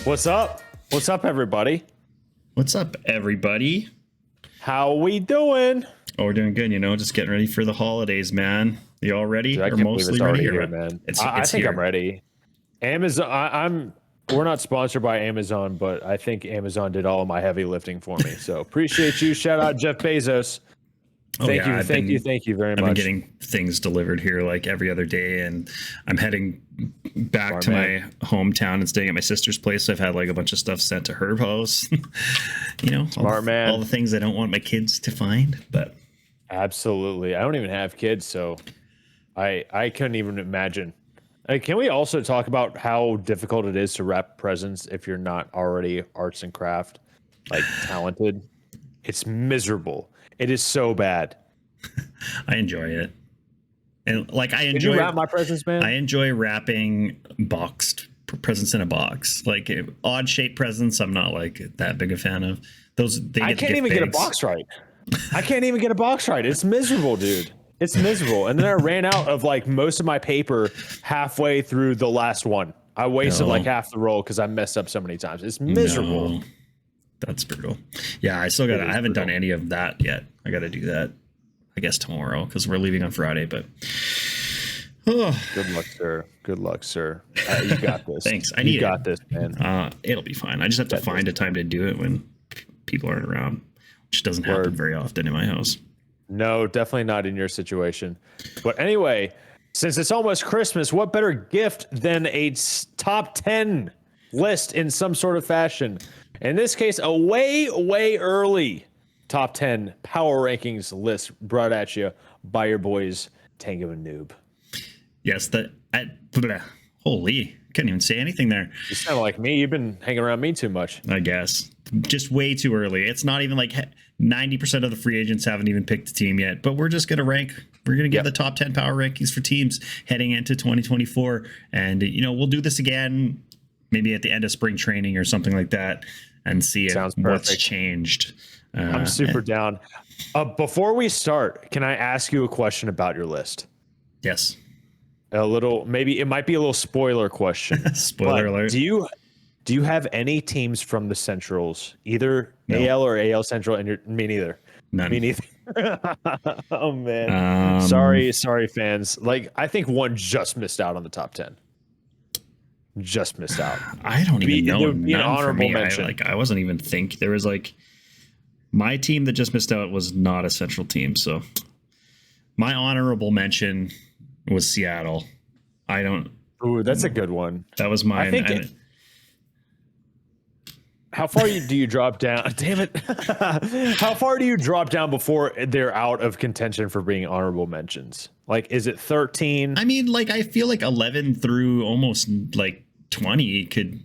What's up? What's up, everybody? What's up, everybody? How we doing? Oh, we're doing good. Just getting ready for the holidays, man. You all ready? Dude, I or can't believe mostly it's ready? already here, man. I It's think here. I'm ready. Amazon. We're not sponsored by Amazon, but I think Amazon did all of my heavy lifting for me. So appreciate you. Shout out Jeff Bezos. Thank you very I've been much. getting things delivered here like every other day, and I'm heading back to my hometown and staying at my sister's place. So I've had like a bunch of stuff sent to her house. Smart man. All the things I don't want my kids to find, but Absolutely. I don't even have kids, so I couldn't even imagine. Can we also talk about how difficult it is to wrap presents if you're not already arts and craft like talented? It's miserable. It is so bad. I enjoy it. And like Can you wrap my presents, man? I enjoy wrapping boxed presents in a box. Like odd shaped presents, I'm not like that big a fan of. I can't even get a box right. It's miserable, dude. It's miserable. And then I ran out of like most of my paper halfway through the last one. I wasted like half the roll because I messed up so many times. It's miserable. No, that's brutal. Yeah, I haven't done any of that yet. I got to do that, I guess, tomorrow because we're leaving on Friday. But good luck, sir. Good luck, sir. You got this. Thanks. You got this, man. It'll be fine. I just have to find a time to do it when people aren't around, which doesn't happen very often in my house. No, definitely not in your situation. But anyway, since it's almost Christmas, what better gift than a top 10 list in some sort of fashion? In this case, a way early top 10 power rankings list brought at you by your boys, Tango and Noob. Yes, holy, couldn't even say anything there. You sound like me. You've been hanging around me too much. I guess. Just way too early. It's not even like 90% of the free agents haven't even picked a team yet, but we're just going to rank. We're going to give the top 10 power rankings for teams heading into 2024. And, we'll do this again, maybe at the end of spring training or something like that, and see what's changed. I'm super down. Before we start, can I ask you a question about your list? Yes. Maybe it might be a little spoiler question. Spoiler alert. Do you have any teams from the Centrals, either AL or AL Central? And me neither. None. Me neither. Oh man. Sorry, fans. Like I think one just missed out on the top 10. Just missed out. I don't even know. Be an honorable mention. I wasn't even there was like my team that just missed out was not a Central team. So my honorable mention was Seattle. Ooh, that's a good one. That was mine. I think how far do you drop down? Damn it. How far do you drop down before they're out of contention for being honorable mentions? Like, is it 13? I mean, like, I feel like 11 through almost like 20 could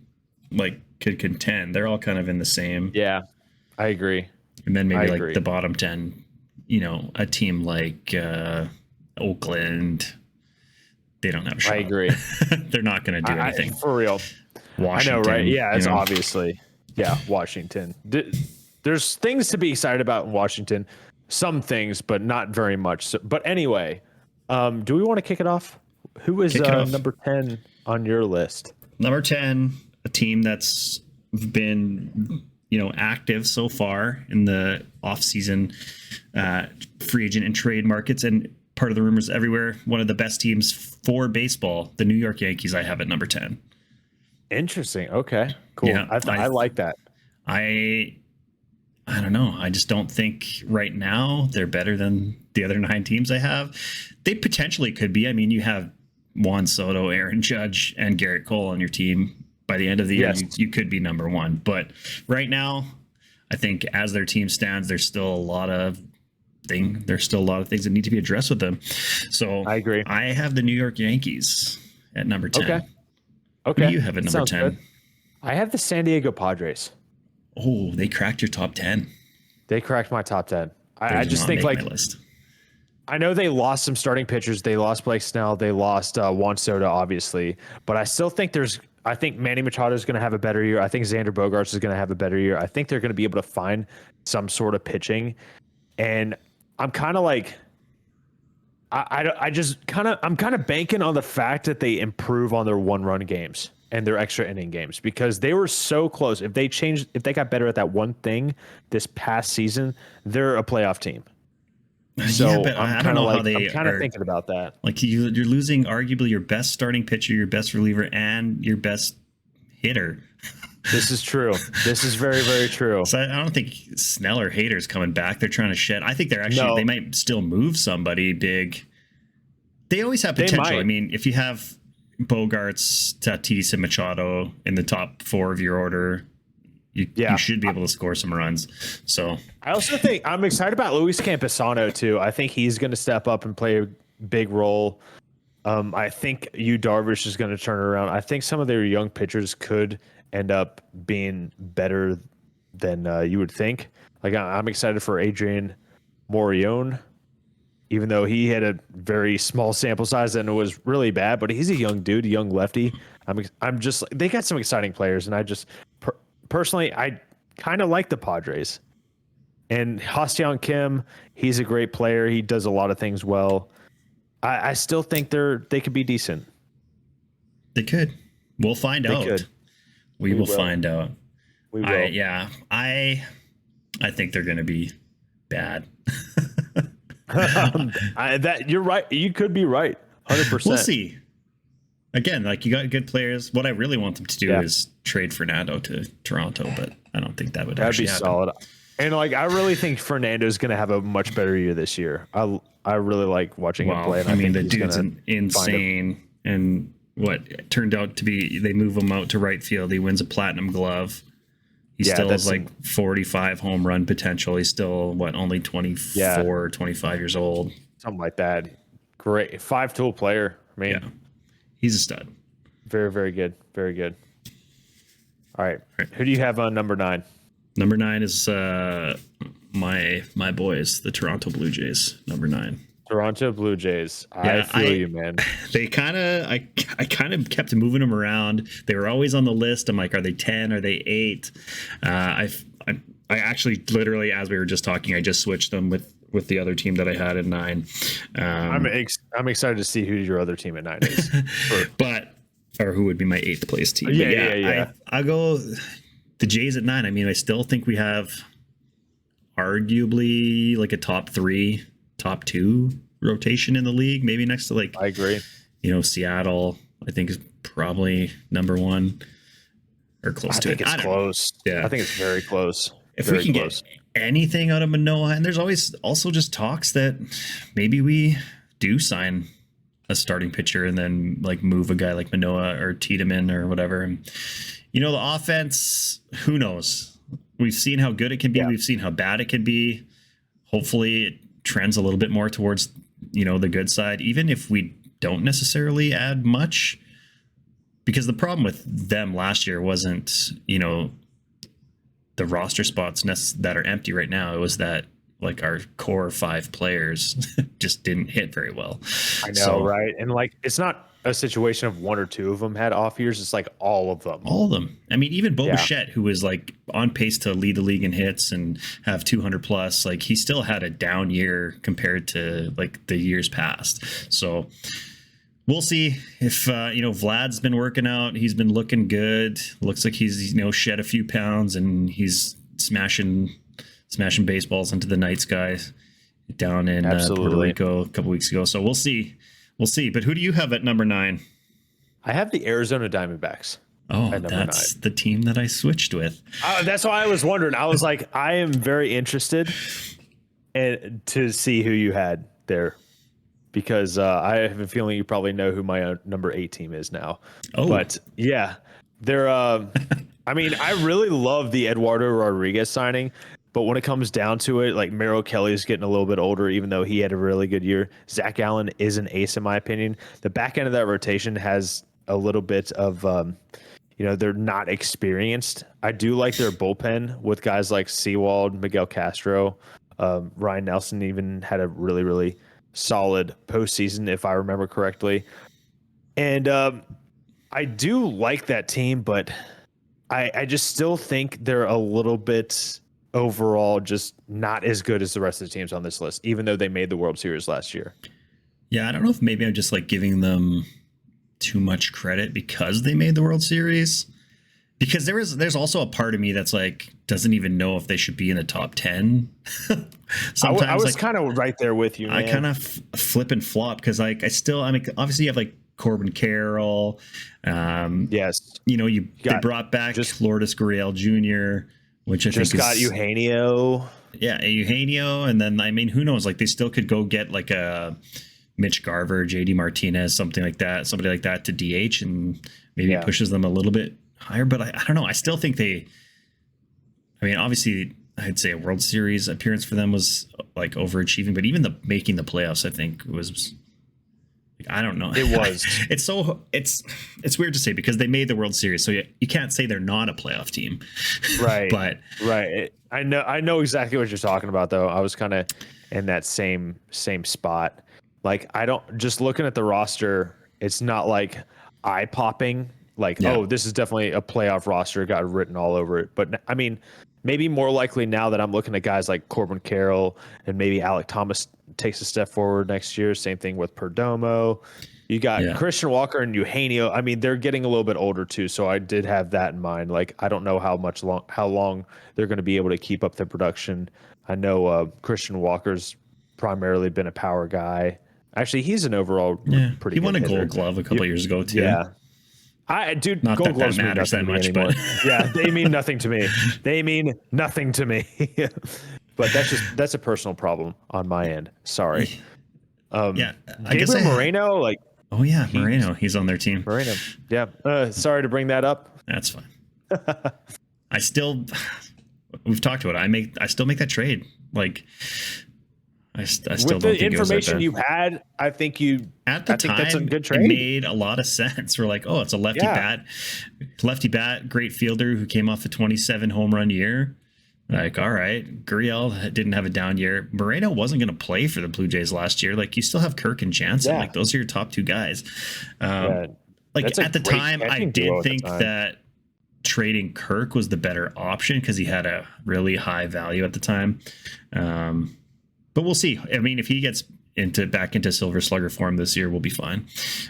contend. They're all kind of in the same. Yeah, I agree. And then maybe the bottom 10, a team like Oakland, they don't have a shot. I agree. They're not going to do anything. For real. Washington, I know, right? Yeah, it's obviously. Yeah, Washington. There's things to be excited about in Washington. Some things, but not very much. So, but anyway, do we want to kick it off? Who is number 10 on your list? Number 10, a team that's been active so far in the off-season free agent and trade markets, and part of the rumors everywhere. One of the best teams for baseball, the New York Yankees, I have at number 10. Interesting. Okay, cool. Yeah, I like that. I don't know. I just don't think right now they're better than the other 9 teams I have. They potentially could be. I mean, you have Juan Soto, Aaron Judge, and Garrett Cole on your team. By the end of the year, you could be number 1. But right now, I think as their team stands, there's still a lot of things that need to be addressed with them. So I agree. I have the New York Yankees at number 10. Okay. What do you have at number 10? Good. I have the San Diego Padres. Oh, they cracked your top 10. They cracked my top 10. I just think like I know they lost some starting pitchers. They lost Blake Snell. They lost Juan Soto, obviously. But I still think I think Manny Machado is going to have a better year. I think Xander Bogaerts is going to have a better year. I think they're going to be able to find some sort of pitching. And I'm kind of like, I'm kind of banking on the fact that they improve on their 1-run games. and their extra inning games, because they were so close. If they got better at that one thing this past season, they're a playoff team. So Yeah, but I don't know how they I'm kind of are thinking about that. like you're losing arguably your best starting pitcher, your best reliever, and your best hitter. This is true. This is very, very true. So I don't think Snell or Hader's coming back. They're trying to shed. I think they're actually they might still move somebody big. They always have potential. I mean, if you have Bogarts, Tatis, and Machado in the top 4 of your order, you should be able to score some runs. So I also think I'm excited about Luis Campusano too. I think he's going to step up and play a big role. I think Darvish is going to turn it around. I think some of their young pitchers could end up being better than you would think. Like I'm excited for Adrian Morejon, even though he had a very small sample size and it was really bad. But he's a young dude, a young lefty. I'm just they got some exciting players, and I just personally I kind of like the Padres. And Ha-Seong Kim, he's a great player. He does a lot of things well. I still think they could be decent. They could. We'll find out. Could. We will find out. We will. I think they're going to be bad. You're right. You could be right. 100%. We'll see. Again, like you got good players. What I really want them to do is trade Fernando to Toronto, but I don't think that would actually happen. Solid. And like I really think Fernando's going to have a much better year this year. I really like watching him play. And I mean, the dude's insane. And what turned out to be, they move him out to right field. He wins a platinum glove. He still has like 45 home run potential. He's still only 24, 25 years old. Something like that. Great. 5-tool player. I mean, he's a stud. Very, very good. Very good. All right. Who do you have on number 9? Number 9 is my boys, the Toronto Blue Jays. Number 9. Toronto Blue Jays. I feel you, man. They I kind of kept moving them around. They were always on the list. I'm like, are they 10? Are they 8? I actually literally, as we were just talking, I just switched them with the other team that I had at 9. I'm excited to see who your other team at 9 is. Or who would be my 8th place team. Yeah. I'll go the Jays at 9. I mean, I still think we have arguably like a top 3, top 2 rotation in the league, maybe next to I agree. Seattle, I think is probably number 1 or close to it. I think it's close. Yeah. I think it's very close. If we can get anything out of Manoah, and there's always also just talks that maybe we do sign a starting pitcher and then move a guy like Manoah or Tiedemann or whatever. And, the offense, who knows? We've seen how good it can be. Yeah. We've seen how bad it can be. Hopefully it trends a little bit more towards, the good side, even if we don't necessarily add much, because the problem with them last year wasn't, the roster spots that are empty right now. It was that our core 5 players just didn't hit very well. I know, right? And it's not a situation of 1 or 2 of them had off years. It's all of them. All of them. I mean, even Bo Bichette, who was on pace to lead the league in hits and have 200 plus, he still had a down year compared to the years past. So we'll see if Vlad's been working out. He's been looking good. Looks like he's shed a few pounds and he's smashing baseballs into the night sky down in Puerto Rico a couple weeks ago. So we'll see. But who do you have at number 9? I have the Arizona Diamondbacks. Oh, that's 9. The team that I switched with. That's why I was wondering. I was like, I am very interested to see who you had there, because I have a feeling you probably know who my number 8 team is now. Oh, but yeah, they're. I mean, I really love the Eduardo Rodriguez signing. But when it comes down to it, Merrill Kelly's getting a little bit older, even though he had a really good year. Zach Allen is an ace, in my opinion. The back end of that rotation has a little bit of, they're not experienced. I do like their bullpen with guys like Sewald, Miguel Castro. Ryan Nelson even had a really, really solid postseason, if I remember correctly. And I do like that team, but I just still think they're a little bit overall just not as good as the rest of the teams on this list, even though they made the World Series last year. Yeah, I don't know if maybe I'm just giving them too much credit because they made the World Series. Because there's also a part of me that's like doesn't even know if they should be in the top 10. Sometimes I was like, kind of right there with you, man. I kind of flip and flop because like I mean obviously you have like Corbin Carroll. Yes. You know, they brought back Lourdes Gurriel Jr., which I think just got Eugenio. Yeah, Eugenio, and then I mean, who knows? Like they still could go get like a Mitch Garver, JD Martinez, something like that, somebody like that to DH, and maybe it pushes them a little bit higher. But I don't know. I still think I mean, obviously, I'd say a World Series appearance for them was like overachieving, but even making the playoffs, I think was. I don't know. It was. It's weird to say because they made the World Series, so you can't say they're not a playoff team, right? But I know exactly what you're talking about, though. I was kind of in that same spot. Like I don't just looking at the roster, it's not like eye popping. Like oh, this is definitely a playoff roster. Got written all over it. But I mean, maybe more likely now that I'm looking at guys like Corbin Carroll and maybe Alec Thomas takes a step forward next year. Same thing with Perdomo. You got Christian Walker and Eugenio. I mean, they're getting a little bit older too, so I did have that in mind. Like, I don't know how long they're going to be able to keep up the production. I know Christian Walker's primarily been a power guy. Actually, he's an overall pretty. He won a hitter. Gold Glove a couple years ago too. Yeah. Not Gold Gloves that mean nothing that much, to me anymore. but yeah, they mean nothing to me. They mean nothing to me. But that's a personal problem on my end. Sorry. I guess Moreno, like. Oh yeah, Moreno. He's on their team. Moreno. Yeah. Sorry to bring that up. That's fine. We've talked about it. I still make that trade. Like. I still with don't the think information you had, I think at the time that's a good trade. It made a lot of sense. We're like, oh, it's a lefty bat, great fielder who came off a 27 home run year. Like, all right, Gurriel didn't have a down year. Moreno wasn't going to play for the Blue Jays last year. Like, you still have Kirk and Jansen. Like, those are your top two guys. Like at the time, I did think that trading Kirk was the better option because he had a really high value at the time. But we'll see. I mean, if he gets back into Silver Slugger form this year, we'll be fine.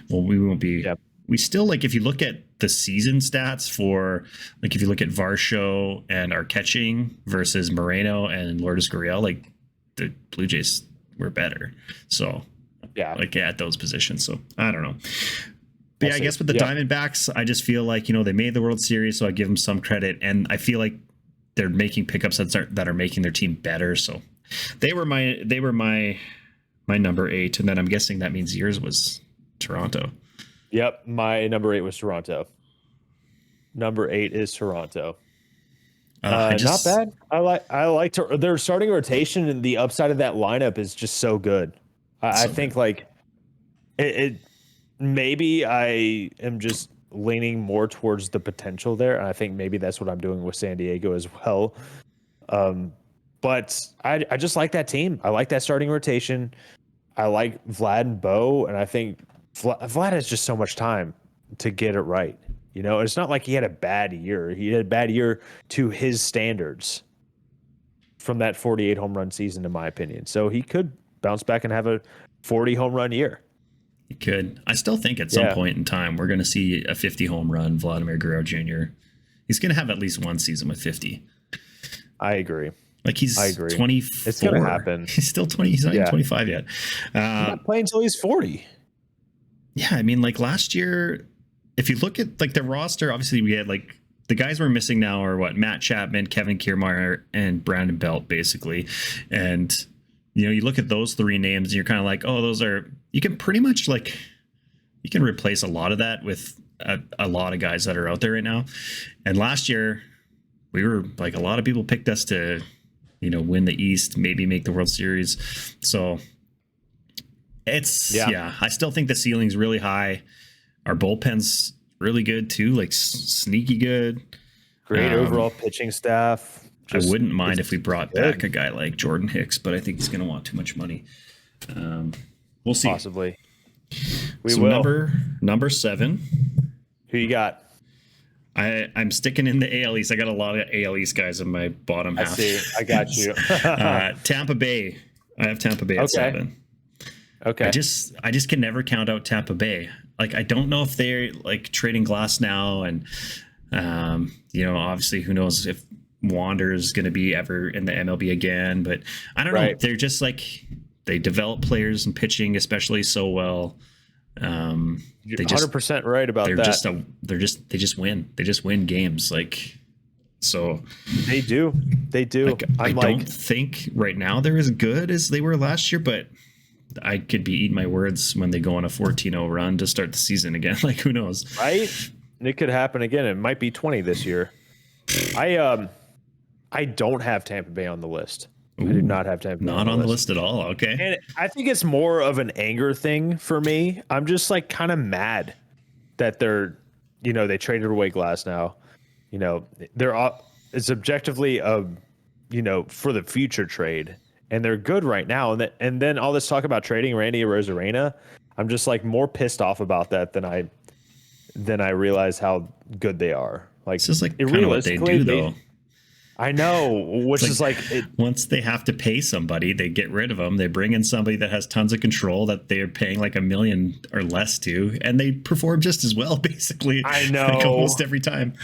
Well, we won't be. Yep. We still like if you look at the season stats for like if you look at Varsho and our catching versus Moreno and Lourdes Gurriel, like the Blue Jays were better. So like at those positions. So I don't know. But yeah, I guess with the Diamondbacks, I just feel like they made the World Series, so I give them some credit, and I feel like they're making pickups that are making their team better. So. They were my number 8, and then I'm guessing that means yours was Toronto. Yep, my number 8 was Toronto. Number 8 is Toronto. Not bad. I like their starting rotation, and the upside of that lineup is just so good. I think like it. Maybe I am just leaning more towards the potential there, and I think maybe that's what I'm doing with San Diego as well. But I just like that team. I like that starting rotation. I like Vlad and Bo, and I think Vlad has just so much time to get it right. It's not like he had a bad year. He had a bad year to his standards from that 48 home run season, in my opinion. So he could bounce back and have a 40 home run year. He could. I still think at some point in time we're going to see a 50 home run Vladimir Guerrero Jr. He's going to have at least one season with 50. I agree. Like he's 24. It's going to happen. He's still 20. He's not even 25 yet. He's not playing until he's 40. Yeah, I mean, like last year, if you look at like the roster, obviously we had like the guys we're missing now are Matt Chapman, Kevin Kiermaier, and Brandon Belt, basically. And you look at those 3 names, and you're kind of like, oh, you can pretty much like you can replace a lot of that with a lot of guys that are out there right now. And last year, we were like a lot of people picked us to. Win the East, maybe make the World Series. So it's, I still think the ceiling's really high. Our bullpen's really good too, like sneaky good. Great overall pitching staff. I wouldn't mind if we brought back a guy like Jordan Hicks, but I think he's going to want too much money. We'll see. Possibly. We will. Number 7. Who you got? I'm sticking in the AL East. I got a lot of AL East guys in my bottom half. I see. I got you. Tampa Bay. I have Tampa Bay at 7. Okay. I just can never count out Tampa Bay. like, I don't know if they're like trading Glass now, and obviously who knows if Wander's going to be ever in the MLB again, but I don't know. They're just like, they develop players and pitching, especially so well. You're 100% right about that. They just win. They just win games. Like, so they do. Like, I don't think right now they're as good as they were last year, but I could be eating my words when they go on a 14-0 run to start the season again. Like, who knows? Right? It could happen again. It might be 20 this year. I don't have Tampa Bay on the list. Ooh, I do not have Tampa Bay on the list at all. Okay. And I think it's more of an anger thing for me. I'm just like kind of mad that they're, they traded away Glass now. It's objectively for the future trade, and they're good right now. And then all this talk about trading Randy Arozarena, I'm just like more pissed off about that than I realize how good they are. Like, it's just like kind of what they do, though. I know, which is like once they have to pay somebody, they get rid of them. They bring in somebody that has tons of control that they're paying like $1 million or less to, and they perform just as well, basically. I know, like almost every time.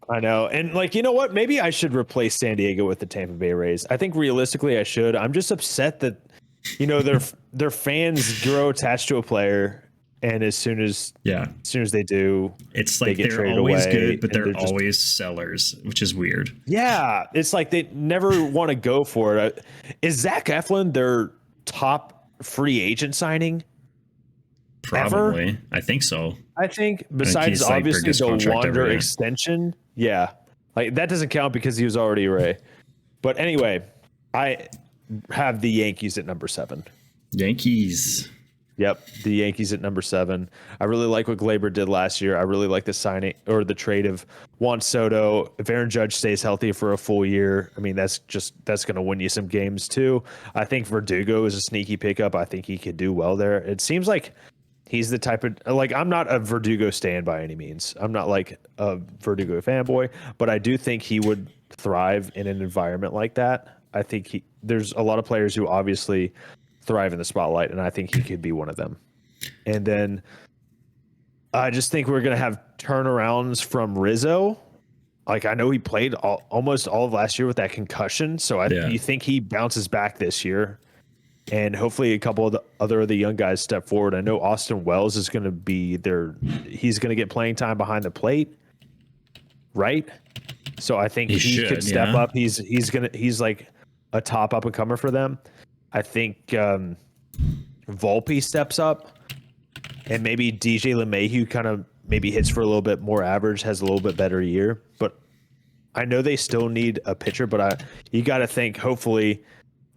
I know, and like, you know what? Maybe I should replace San Diego with the Tampa Bay Rays. I think realistically, I should. I'm just upset that their fans grow attached to a player. And as soon as they do, it's like they're always good, but they're always sellers, which is weird. Yeah, it's like they never want to go for it. Is Zach Eflin their top free agent signing? Probably, ever? I think so. I think besides obviously the Wander extension, like that doesn't count because he was already a Ray. But anyway, I have the Yankees at number 7. Yankees. Yep, the Yankees at number 7. I really like what Glaber did last year. I really like the signing or the trade of Juan Soto. If Aaron Judge stays healthy for a full year, I mean, that's going to win you some games too. I think Verdugo is a sneaky pickup. I think he could do well there. It seems like he's the type of, like, I'm not a Verdugo stan by any means. I'm not like a Verdugo fanboy, but I do think he would thrive in an environment like that. I think there's a lot of players who obviously thrive in the spotlight, and I think he could be one of them. And then I just think we're going to have turnarounds from Rizzo. Like, I know he played almost all of last year with that concussion, so you think he bounces back this year, and hopefully a couple of the young guys step forward. I know Austin Wells is going to be there. He's going to get playing time behind the plate, right? So I think he could step up. He's like a top up and comer for them. I think Volpe steps up, and maybe DJ LeMahieu kind of maybe hits for a little bit more average, has a little bit better year. But I know they still need a pitcher, but you got to think hopefully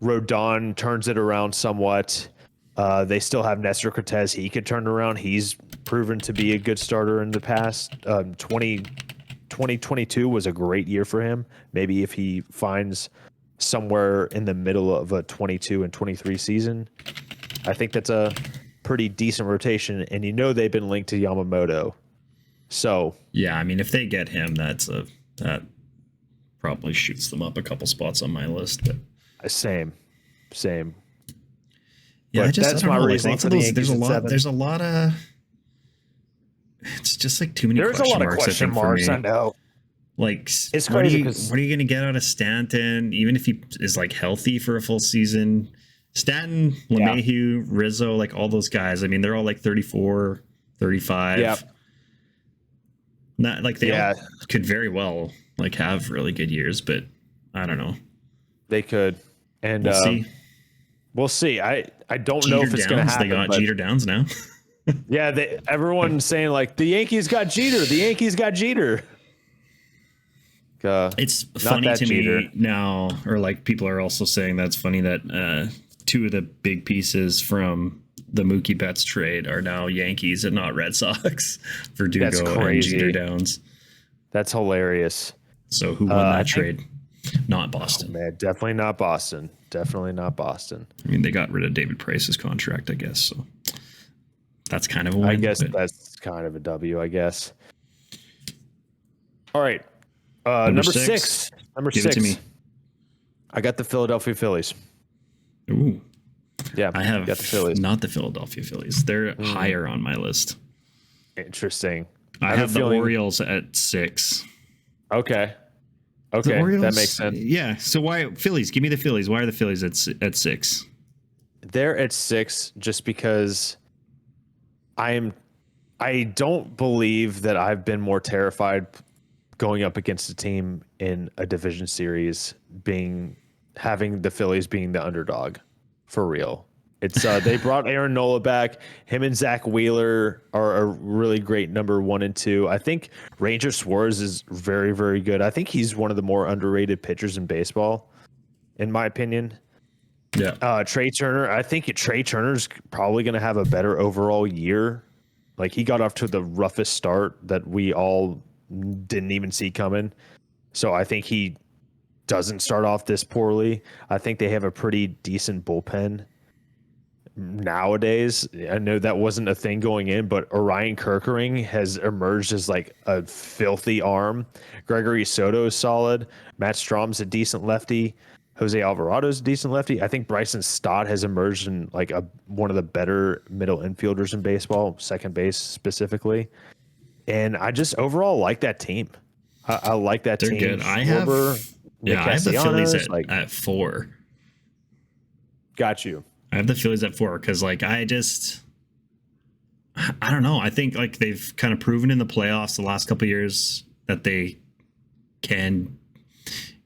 Rodon turns it around somewhat. They still have Nestor Cortez. He could turn it around. He's proven to be a good starter in the past. 2022 was a great year for him. Maybe if he finds somewhere in the middle of a 22 and 23 season, I think that's a pretty decent rotation. And they've been linked to Yamamoto. So yeah, I mean, if they get him, that probably shoots them up a couple spots on my list. But same. Yeah, but that's my reasoning for the Yankees. There's a lot of. It's just like too many. There's a lot of question marks. I know. Like, it's what are crazy. you going to get out of Stanton, even if he is like healthy for a full season? Stanton, LeMahieu, Rizzo, like all those guys. I mean, they're all like 34, 35. Yeah. Not like they all could very well like have really good years, but I don't know. They could, and we'll see. We'll see. I don't Jeter know if it's going to happen. They got Jeter Downs now. Yeah, everyone's saying like the Yankees got Jeter. The Yankees got Jeter. It's funny to me now, or like people are also saying that's funny that two of the big pieces from the Mookie Betts trade are now Yankees and not Red Sox. Verdugo and Jeter Downs. That's hilarious. So who won that trade? Not Boston. Oh, man, definitely not Boston. I mean, they got rid of David Price's contract, I guess. So that's kind of a win. I guess that's kind of a W, I guess. All right. Number six. Give it to me. I got the Philadelphia Phillies. Ooh. Yeah, I have got the Phillies. Not the Philadelphia Phillies. They're higher on my list. Interesting. I have the Orioles at 6. Okay. The Okay, Orioles, that makes sense. Yeah. So why Phillies? Give me the Phillies. Why are the Phillies at 6? They're at 6 just because I don't believe that I've been more terrified going up against a team in a division series having the Phillies being the underdog for real. It's they brought Aaron Nola back. Him and Zach Wheeler are a really great number 1 and 2. I think Ranger Suarez is very, very good. I think he's one of the more underrated pitchers in baseball, in my opinion. Yeah. Trey Turner. I think Trey Turner's probably going to have a better overall year. Like he got off to the roughest start that we all didn't even see coming. So I think he doesn't start off this poorly. I think they have a pretty decent bullpen nowadays. I know that wasn't a thing going in, but Orion Kerkering has emerged as like a filthy arm. Gregory Soto is solid. Matt Strom's a decent lefty. Jose Alvarado's a decent lefty. I think Bryson Stott has emerged in like one of the better middle infielders in baseball, second base specifically. And I just overall like that team. I like that They're team. good. I have the Phillies at 4. Got you. I have the Phillies at 4 because like I don't know. I think like they've kind of proven in the playoffs the last couple of years that they can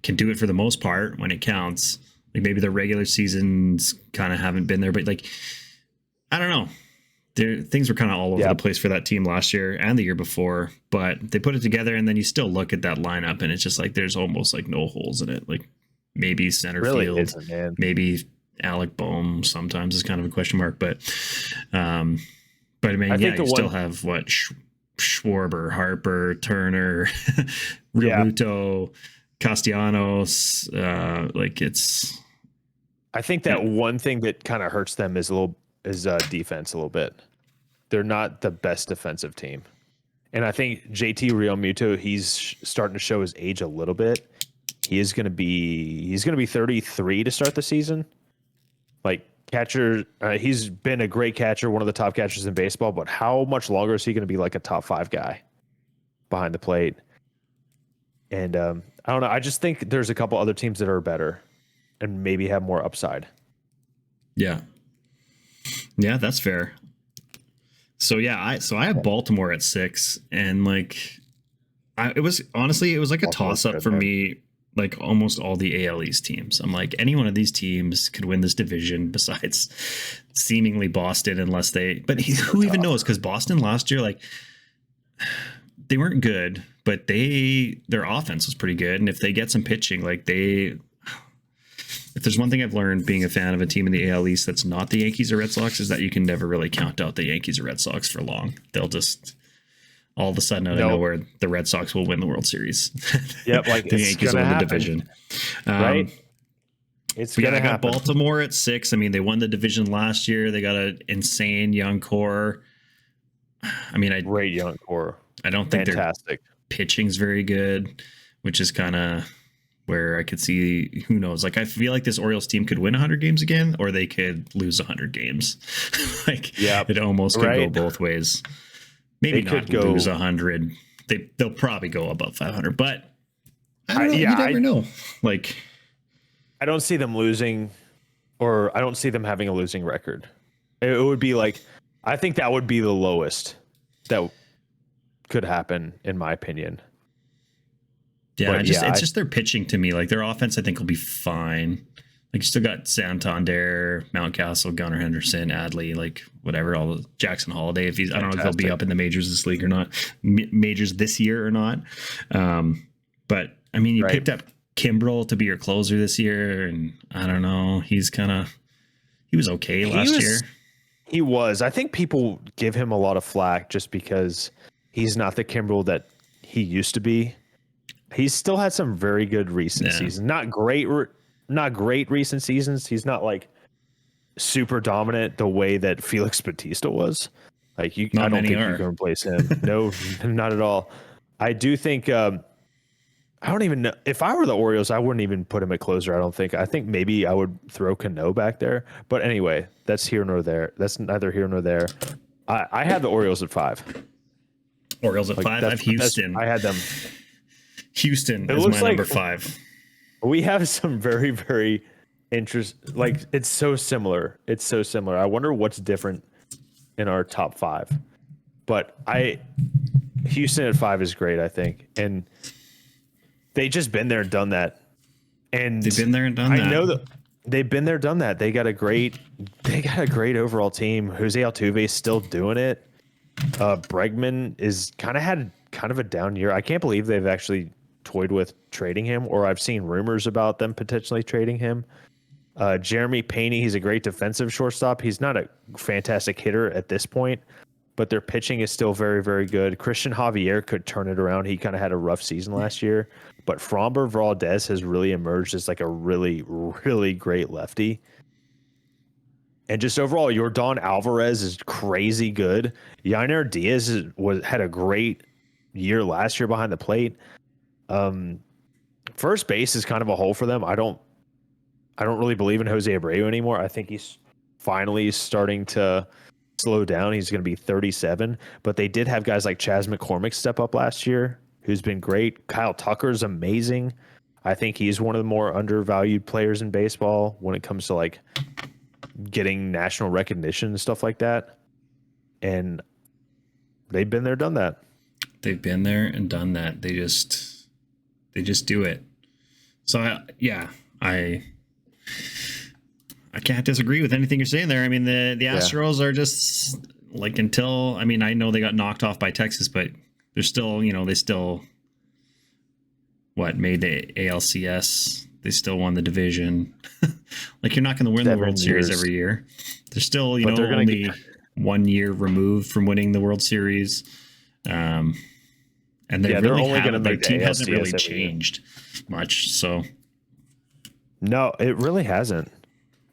do it for the most part when it counts. Like maybe the regular seasons kind of haven't been there, but like I don't know. Things were kind of all over the place for that team last year and the year before, but they put it together, and then you still look at that lineup and it's just like there's almost like no holes in it. Like maybe center field, maybe Alec Boehm sometimes is kind of a question mark, but I mean, you still have what Schwarber, Harper, Turner, Realmuto, Castellanos. I think that one thing that kind of hurts them is defense a little bit. They're not the best defensive team. And I think JT Realmuto, he's starting to show his age a little bit. He's going to be 33 to start the season. Like catcher, he's been a great catcher, one of the top catchers in baseball, but how much longer is he going to be like a top 5 guy behind the plate? And I don't know. I just think there's a couple other teams that are better and maybe have more upside. Yeah. Yeah, that's fair. So I have Baltimore at 6, and like it was like a toss up for me. Like almost all the AL East teams, I'm like any one of these teams could win this division besides seemingly Boston, unless who even knows? Because Boston last year, like they weren't good, but their offense was pretty good, and if they get some pitching, like if there's one thing I've learned being a fan of a team in the AL East that's not the Yankees or Red Sox is that you can never really count out the Yankees or Red Sox for long. They'll just all of a sudden out of nowhere, the Red Sox will win the World Series. Yep, like the Yankees win the division. Right? It's gonna happen. I got Baltimore at 6. I mean, they won the division last year. They got an insane young core. I mean, great young core. I don't think their pitching's very good, which is kind of where I could see, who knows? Like, I feel like this Orioles team could win 100 games again, or they could lose 100 games. It almost could go both ways. Maybe not lose 100. They'll probably go above 500, but I don't know. You never know. Like, I don't see them losing, or I don't see them having a losing record. It would be like, I think that would be the lowest that could happen, in my opinion. Yeah, it's just their pitching to me. Like their offense, I think will be fine. Like you still got Santander, Mountcastle, Gunnar Henderson, Adley, like whatever, all the Jackson Holiday. I don't know if he'll be up in the majors this league or not, majors this year or not. But I mean, you picked up Kimbrel to be your closer this year, and I don't know. He was okay last year. He was. I think people give him a lot of flack just because he's not the Kimbrel that he used to be. He's still had some very good recent seasons. Not great recent seasons. He's not like super dominant the way that Felix Bautista was. Like I don't think you can replace him. No, not at all. I do think I don't even know if I were the Orioles, I wouldn't even put him at closer. I don't think. I think maybe I would throw Cano back there. But anyway, that's here nor there. That's neither here nor there. I have the Orioles at 5. Orioles at 5. I have Houston. I had them. Houston It is looks my like number 5. we have some very, very like it's so similar. It's so similar. I wonder what's different in our top 5. But Houston at 5 is great, I think. And they just been there and done that. And They've been there and done that. I know that they've been there, done that. They got a great overall team. Jose Altuve is still doing it. Bregman had a down year. I can't believe they've actually toyed with trading him, or I've seen rumors about them potentially trading him. Jeremy Payne, he's a great defensive shortstop. He's not a fantastic hitter at this point, but their pitching is still very, very good. Christian Javier could turn it around. He kind of had a rough season last year, but Framber Valdez has really emerged as like a really, really great lefty. And just overall, Yordan Alvarez is crazy good. Yainer Diaz had a great year last year behind the plate. First base is kind of a hole for them. I don't really believe in Jose Abreu anymore. I think he's finally starting to slow down. He's going to be 37, but they did have guys like Chas McCormick step up last year, who's been great. Kyle Tucker's amazing. I think he's one of the more undervalued players in baseball when it comes to like getting national recognition and stuff like that. And they've been there, done that. They've been there and done that. They just do it. So I can't disagree with anything you're saying there. I mean, the Astros are just like I know they got knocked off by Texas, but they're still, they still made the ALCS. They still won the division. Like, you're not going to win the World Series every year. They're still, only 1 year removed from winning the World Series. And they're only going to their team hasn't really changed much. So no, it really hasn't.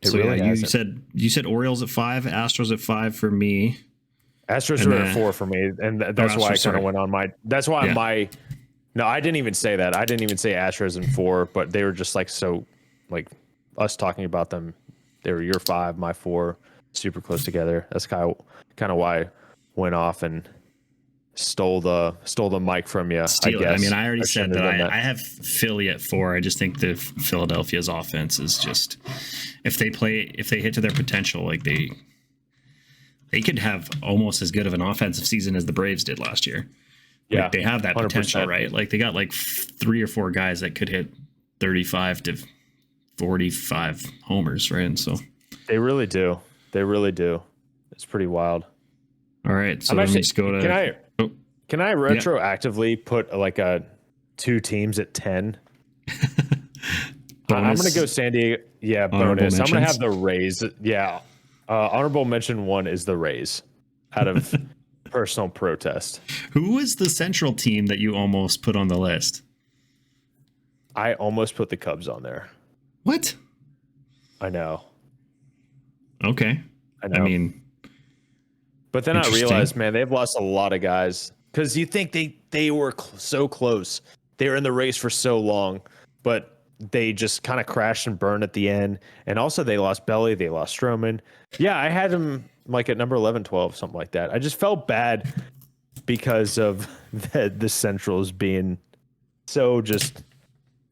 You said Orioles at 5, Astros at 5 for me. Astros are at 4 for me, and that's why I kind of went on my. That's why No, I didn't even say that. I didn't even say Astros in 4, but they were just like us talking about them. They were your 5, my 4, super close together. That's kind of why I went off and stole the mic from you. I guess. I mean, I already said that I have Philly at 4. I just think that Philadelphia's offense is just, if they hit to their potential, like they could have almost as good of an offensive season as the Braves did last year. Yeah, like, they have that 100%. Potential, right? Like, they got like 3 or 4 guys that could hit 35 to 45 homers, right? And so they really do. They really do. It's pretty wild. All right, so let me just go to. Can I retroactively put like 2 teams at 10? I'm going to go San Diego. Yeah, bonus. I'm going to have the Rays. Yeah. Honorable mention 1 is the Rays out of personal protest. Who was the Central team that you almost put on the list? I almost put the Cubs on there. What? I know. Okay. I know. I mean, but then I realized, man, they've lost a lot of guys, because you think they were so close. They were in the race for so long, but they just kind of crashed and burned at the end. And also they lost Belly. They lost Stroman. Yeah, I had them like at number 11, 12, something like that. I just felt bad because of the Centrals being so just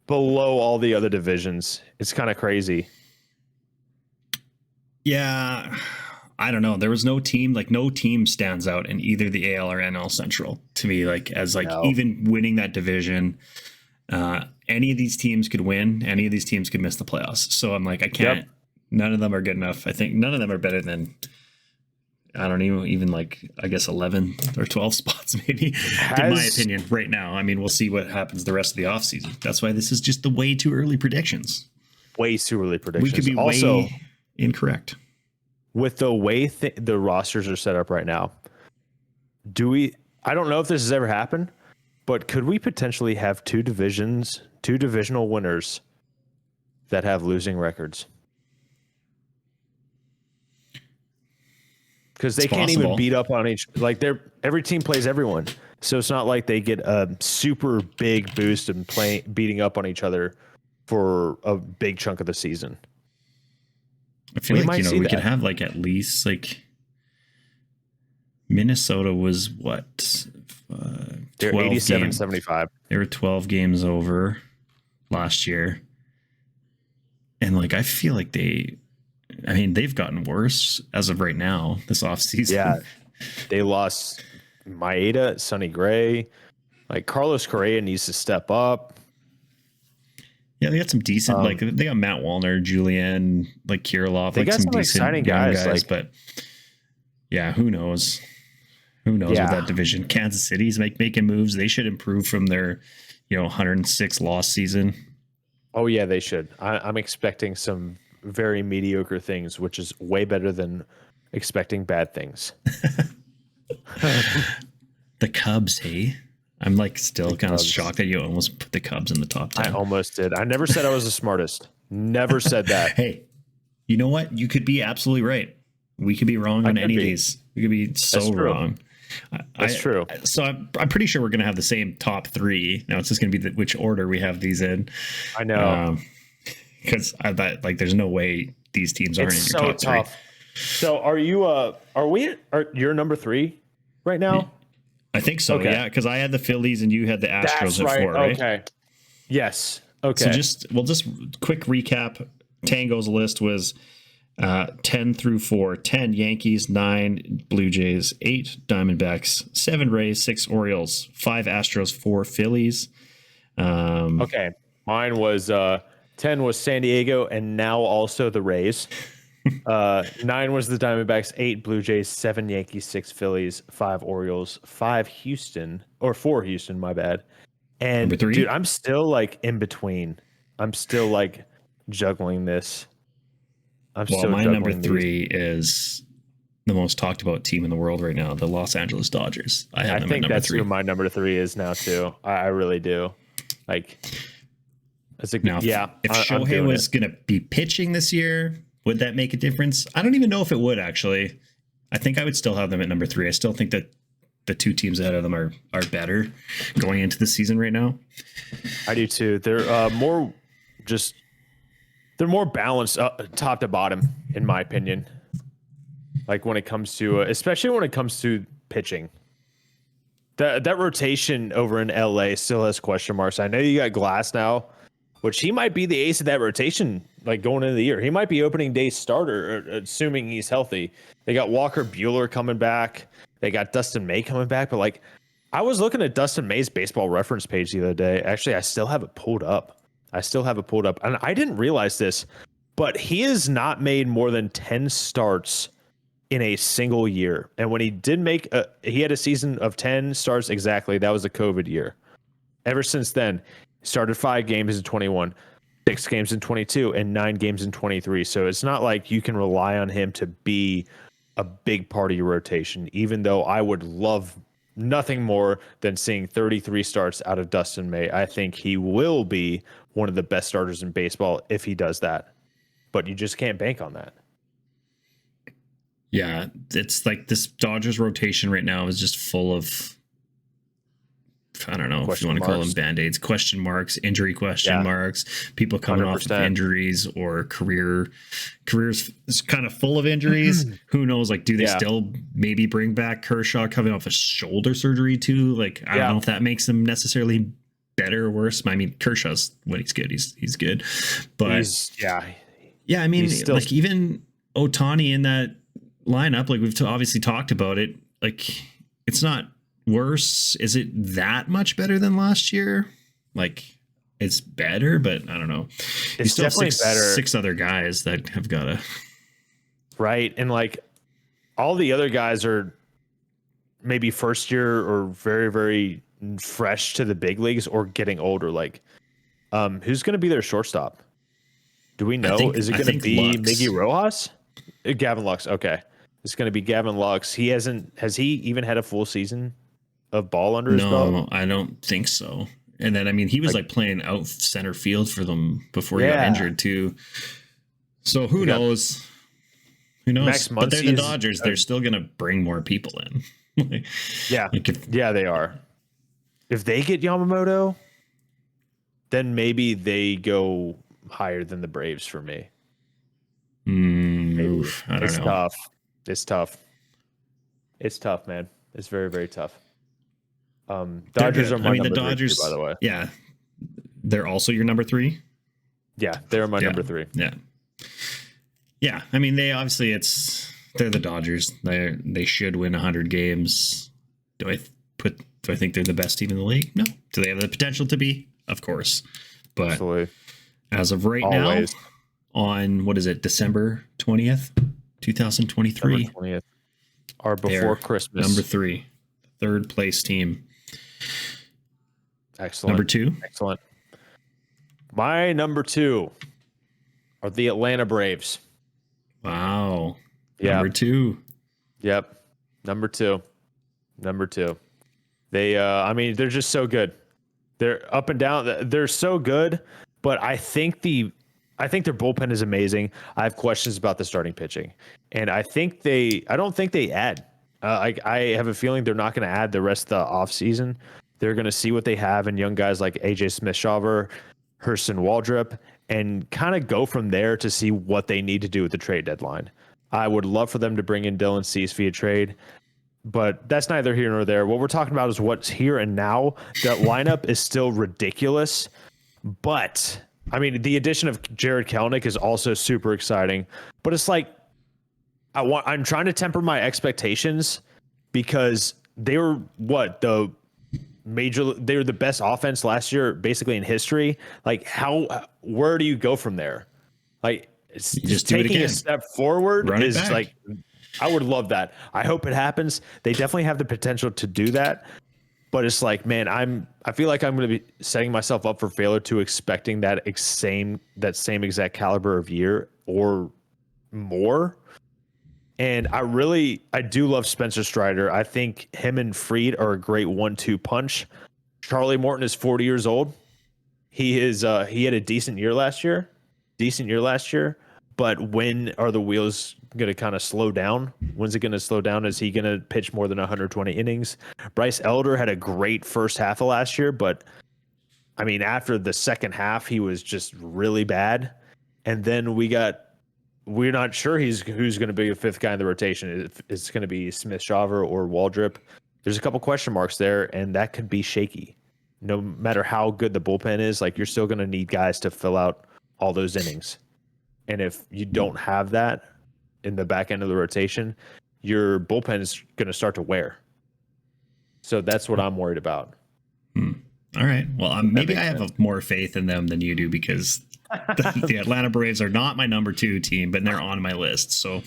below all the other divisions. It's kind of crazy. Yeah, I don't know. There was no team stands out in either the AL or NL Central to me, even winning that division. Any of these teams could win. Any of these teams could miss the playoffs. So I'm like, I can't. Yep. None of them are good enough. I think none of them are better than, I don't even I guess 11 or 12 spots maybe, in my opinion, right now. I mean, we'll see what happens the rest of the offseason. That's why this is just the way too early predictions. Way too early predictions. We could be also way incorrect. With the way the rosters are set up right now, I don't know if this has ever happened, but could we potentially have 2 divisional winners that have losing records? Because they can't even beat up on every team plays everyone. So it's not like they get a super big boost and beating up on each other for a big chunk of the season. I feel we could have at least Minnesota was what? They're 12 87 games. 75. They were 12 games over last year. And like, I feel like they've gotten worse as of right now this offseason. Yeah. They lost Maeda, Sonny Gray. Like Carlos Correa needs to step up. Yeah, they got some decent, like they got Matt Wallner, Julian, like Kirilov, They like got some some decent exciting young guys, guys. like, But yeah, who knows? Who knows with that division? Kansas City's making moves. They should improve from their, 106 loss season. Oh yeah, they should. I'm expecting some very mediocre things, which is way better than expecting bad things. The Cubs, hey? I'm like still kind of Cubs. shocked that you almost put the Cubs in the top 10. I almost did. I never said I was the smartest. Never said that. Hey, you know what? You could be absolutely right. We could be wrong on any of these. We could be so wrong. That's true. So I'm pretty sure we're going to have the same top three. Now it's just going to be which order we have these in. I know. Because I bet like there's no way these teams aren't in your top tough. three. So you're number 3 right now? I think so. Okay. Yeah. Because I had the Phillies and you had the Astros That's at 4, right? Okay. Yes. Okay. So we'll just quick recap. Tango's list was 10 through 4, 10 Yankees, 9 Blue Jays, 8 Diamondbacks, 7 Rays, 6 Orioles, 5 Astros, 4 Phillies. Okay. Mine was 10 was San Diego and now also the Rays. 9 was the Diamondbacks, 8 Blue Jays, 7 Yankees, 6 Phillies, 5 Orioles, 4 Houston, my bad. And Number 3? dude, I'm still like in between. I'm still like juggling this. My number 3 is the most talked about team in the world right now, the Los Angeles Dodgers. I think that's 3. who my number 3 is now too. I really do. Like, it's a now, if Shohei was going to be pitching this year, would that make a difference? I don't even know if it would actually. I think I would still have them at number 3. I still think that the 2 teams ahead of them are better going into the season right now. I do too. They're more balanced top to bottom, in my opinion. Like when it comes to, especially when it comes to pitching, that rotation over in LA still has question marks. I know you got Glass now, which he might be the ace of that rotation. Like going into the year, he might be opening day starter, assuming he's healthy. They got Walker Buehler coming back. They got Dustin May coming back. But like, I was looking at Dustin May's baseball reference page the other day. Actually, I still have it pulled up. And I didn't realize this, but he has not made more than 10 starts in a single year. And when he did he had a season of 10 starts exactly. That was a COVID year. Ever since then, he started 5 games in 21, 6 games in 22, and 9 games in 23. So it's not like you can rely on him to be a big part of your rotation, even though I would love nothing more than seeing 33 starts out of Dustin May. I think he will be one of the best starters in baseball if he does that. But you just can't bank on that. Yeah, it's like this Dodgers rotation right now is just full of, I don't know if you want to call them band-aids, question marks, injury question marks, people coming 100%. Off of injuries or careers is kind of full of injuries. Who knows? Like, do they still maybe bring back Kershaw coming off a shoulder surgery too? Like, I don't know if that makes them necessarily better or worse. I mean, Kershaw's when he's good, he's good, but I mean, like even Ohtani in that lineup, like we've obviously talked about it, like it's not worse. Is it that much better than last year? Like it's better, but I don't know. It's still definitely better. 6 other guys that have got to right, and like all the other guys are maybe first year or very very fresh to the big leagues or getting older. Like, who's going to be their shortstop? Do we know? Is it going to be Lux. Miggy Rojas? Gavin Lux. Okay, it's going to be Gavin Lux. Has he even had a full season of ball under his belt? No, I don't think so. And then, I mean, he was like playing out center field for them before he got injured too. So who knows? Who knows? Max but they're the Dodgers. They're still going to bring more people in. They are. If they get Yamamoto, then maybe they go higher than the Braves for me. I don't know. It's tough, man. It's very, very tough. They're Dodgers good. are my I mean, the number 3 Dodgers, too, by the way. yeah, they're also your number 3. Yeah, they're my number 3. Yeah. Yeah. I mean, they're the Dodgers. They should win 100 games. Do I think they're the best team in the league? No. Do they have the potential to be? Of course. But Absolutely. as of right Always. now, on what is it, December 20th, 2023, December 20th. Or before they're Christmas. number 3, third place team. Excellent. Number 2. Excellent. My number 2 are the Atlanta Braves. Wow. Yeah. Number 2. Yep. Number 2. They, I mean, they're just so good. They're up and down. They're so good, but I think their bullpen is amazing. I have questions about the starting pitching, and I don't think they add. I have a feeling they're not going to add the rest of the offseason. They're going to see what they have in young guys like AJ Smith-Shawver, Hurston Waldrop, and kind of go from there to see what they need to do with the trade deadline. I would love for them to bring in Dylan Cease via trade, but that's neither here nor there. What we're talking about is what's here and now. That lineup is still ridiculous, but I mean, the addition of Jared Kelenic is also super exciting, but it's like, I'm trying to temper my expectations because they were they were the best offense last year, basically in history. Like, where do you go from there? Like, it's just taking a step forward is like, I would love that. I hope it happens. They definitely have the potential to do that, but it's like, man, I feel like I'm going to be setting myself up for failure to expecting that same exact caliber of year or more. And I do love Spencer Strider. I think him and Fried are a great 1-2 punch. Charlie Morton is 40 years old. He had a decent year last year. But when are the wheels going to kind of slow down? When's it going to slow down? Is he going to pitch more than 120 innings? Bryce Elder had a great first half of last year, but I mean, after the second half, he was just really bad. And then we're not sure who's going to be a fifth guy in the rotation. If it's going to be Smith-Shawver or Waldrop. There's a couple question marks there, and that could be shaky. No matter how good the bullpen is, like, you're still going to need guys to fill out all those innings. And if you don't have that in the back end of the rotation, your bullpen is going to start to wear. So that's what I'm worried about. All right. Well, maybe I have more faith in them than you do, because the Atlanta Braves are not my number 2 team, but they're on my list. So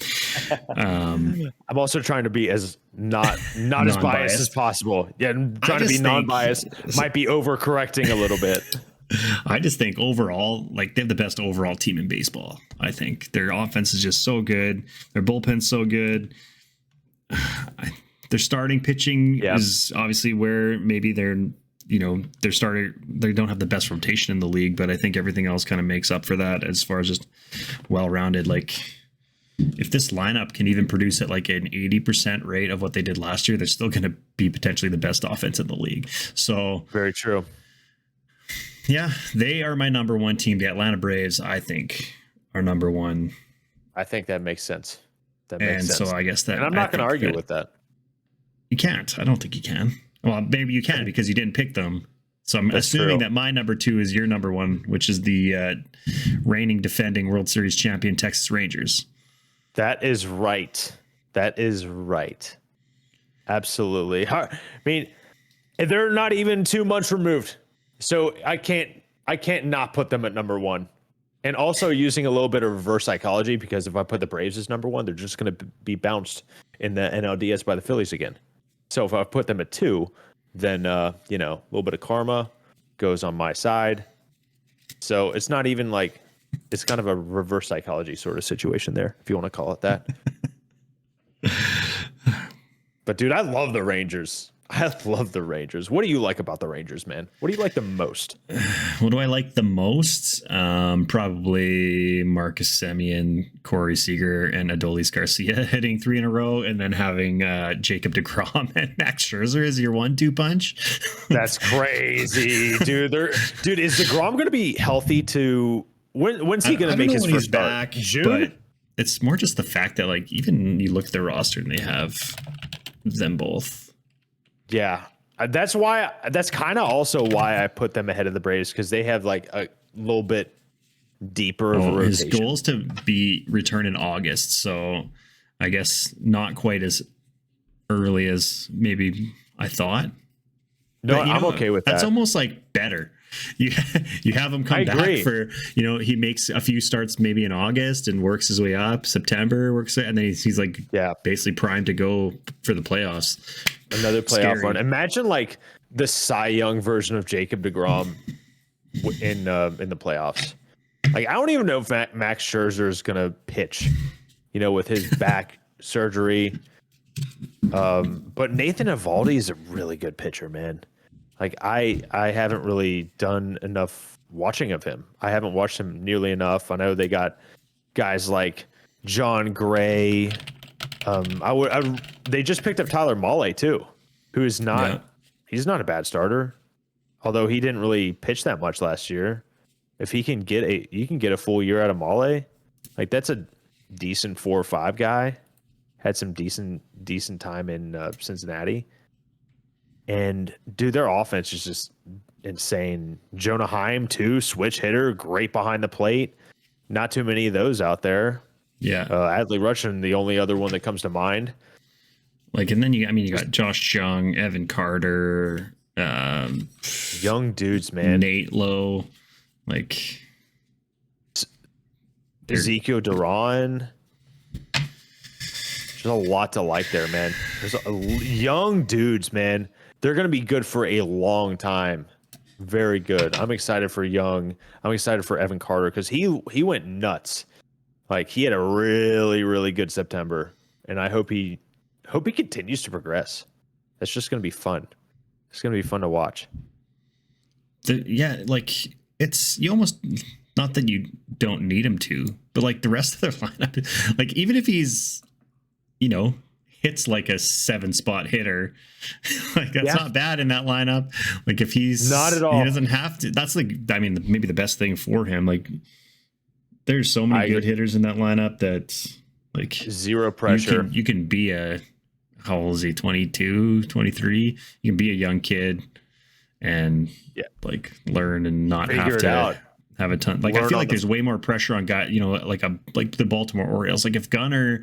I'm also trying to be as not as biased as possible. Yeah, I'm trying to be non-biased. Might be overcorrecting a little bit. I just think overall, like, they have the best overall team in baseball. I think their offense is just so good. Their bullpen's so good. Their starting pitching is obviously where maybe they don't have the best rotation in the league, but I think everything else kind of makes up for that as far as just well-rounded. Like, if this lineup can even produce at like an 80% rate of what they did last year, they're still going to be potentially the best offense in the league. So very true. Yeah, they are my number 1 team. The Atlanta Braves, I think, are number 1. I think that makes sense. That makes sense. So I guess that, and I'm not going to argue with that. You can't. I don't think you can. Well, maybe you can because you didn't pick them. So I'm assuming that my number 2 is your number 1, which is the reigning defending World Series champion Texas Rangers. That is right. Absolutely. I mean, they're not even 2 months removed. So I can't not put them at number 1. And also using a little bit of reverse psychology, because if I put the Braves as number 1, they're just going to be bounced in the NLDS by the Phillies again. So if I put them at 2, then, a little bit of karma goes on my side. So it's not even like, it's kind of a reverse psychology sort of situation there, if you want to call it that. But dude, I love the Rangers. What do you like about the Rangers, man? What do you like the most? What do I like the most? Probably Marcus Semien, Corey Seager, and Adolis Garcia hitting 3 in a row, and then having Jacob deGrom and Max Scherzer as your 1-2 punch. That's crazy, dude. Dude, is deGrom going to be healthy to? When's he going to make his first start? Back, June? But it's more just the fact that, like, even you look at the roster and they have them both. Yeah, that's why. That's kind of also why I put them ahead of the Braves, because they have like a little bit deeper of a Well, his rotation. goal is to be return in August, so I guess not quite as early as maybe I thought. No, But I'm okay with that's that. almost like better. You you have him I come back agree. for, he makes a few starts maybe in August and works his way up. September works, and then he's like Yeah, basically primed to go for the playoffs. another playoff Scary. run. Imagine like the Cy Young version of Jacob deGrom in the playoffs. Like, I don't even know if Max Scherzer is gonna pitch, with his back surgery. But Nathan Eovaldi is a really good pitcher, man. Like, I haven't really done enough watching of him. I haven't watched him nearly enough. I know they got guys like John Gray. They just picked up Tyler Mahle too, who is not. Yeah. He's not a bad starter, although he didn't really pitch that much last year. If he can get a full year out of Mahle, like, that's a decent 4 or 5 guy. Had some decent time in Cincinnati. And dude, their offense is just insane. Jonah Heim too, switch hitter, great behind the plate. Not too many of those out there. Yeah. Adley Rutschman, the only other one that comes to mind. Like, and then you got Josh Jung, Evan Carter, Young dudes, man. Nate Lowe, like Ezekiel Duran. There's a lot to like there, man. There's young dudes, man. They're going to be good for a long time. Very good. I'm excited for Young. I'm excited for Evan Carter, because he went nuts. Like, he had a really, really good September, and I hope he continues to progress. That's just going to be fun. It's going to be fun to watch. Like, you almost, not that you don't need him to, but like the rest of their lineup, like, even if he's, hits like a 7-spot hitter, like, that's not bad in that lineup. Like, if he's not at all, he doesn't have to. That's like, maybe the best thing for him. Like, there's so many good hitters in that lineup that, like, zero pressure. You can be how old is he? 22, 23. You can be a young kid and like learn and not Figure have it to out. have a ton. Like, I feel like there's way more pressure on guys, like the Baltimore Orioles. Like, if Gunnar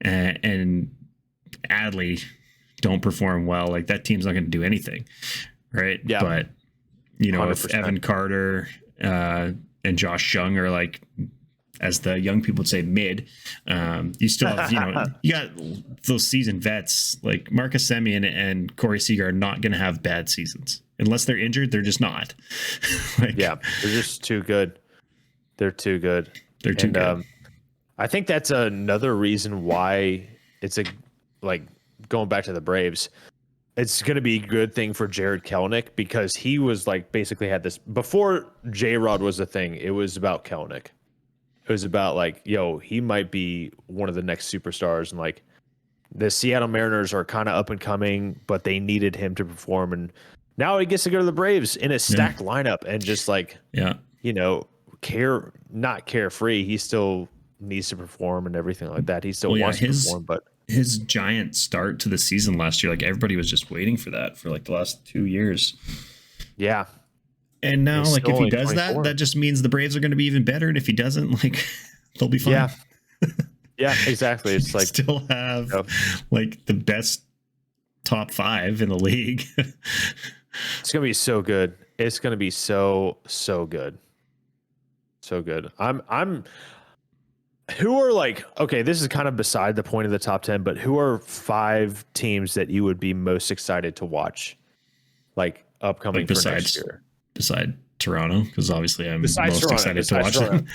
and Adley don't perform well, like, that team's not going to do anything, right? Yeah. But if 100%. Evan Carter and Josh Jung are, like, as the young people would say, mid, you still have, you got those seasoned vets like Marcus Semien and Corey Seager are not going to have bad seasons unless they're injured. They're just not. Like, they're just too good. They're too good. They're too good. I think that's another reason why it's going back to the Braves. It's going to be a good thing for Jared Kelenic, because he was like basically had this before J-Rod was a thing. It was about Kelenic. It was about like, he might be one of the next superstars, and like the Seattle Mariners are kind of up and coming, but they needed him to perform, and now he gets to go to the Braves in a stacked lineup and just like, not carefree. He still needs to perform and everything like that. He still wants to perform, but his giant start to the season last year, like, everybody was just waiting for that for like the last 2 years. Yeah. And now, like, if he does 24. that just means the Braves are going to be even better. And if he doesn't, like, they'll be fine. Yeah. Yeah, exactly. It's like, still have like the best top 5 in the league. It's going to be so good. It's going to be so good. So good. Who are, like, okay, this is kind of beside the point of the top 10, but who are 5 teams that you would be most excited to watch, like, upcoming for next year? Beside Toronto, because obviously I'm most excited to watch them.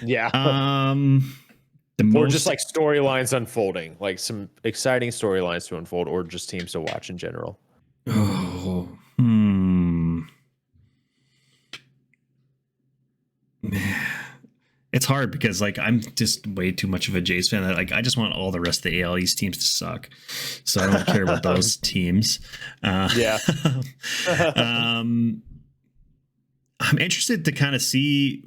Yeah. Or just like storylines unfolding, like some exciting storylines to unfold, or just teams to watch in general. Oh, it's hard because, like, I'm just way too much of a Jays fan that, like, I just want all the rest of the AL East teams to suck, so I don't care about those teams. I'm interested to kind of see,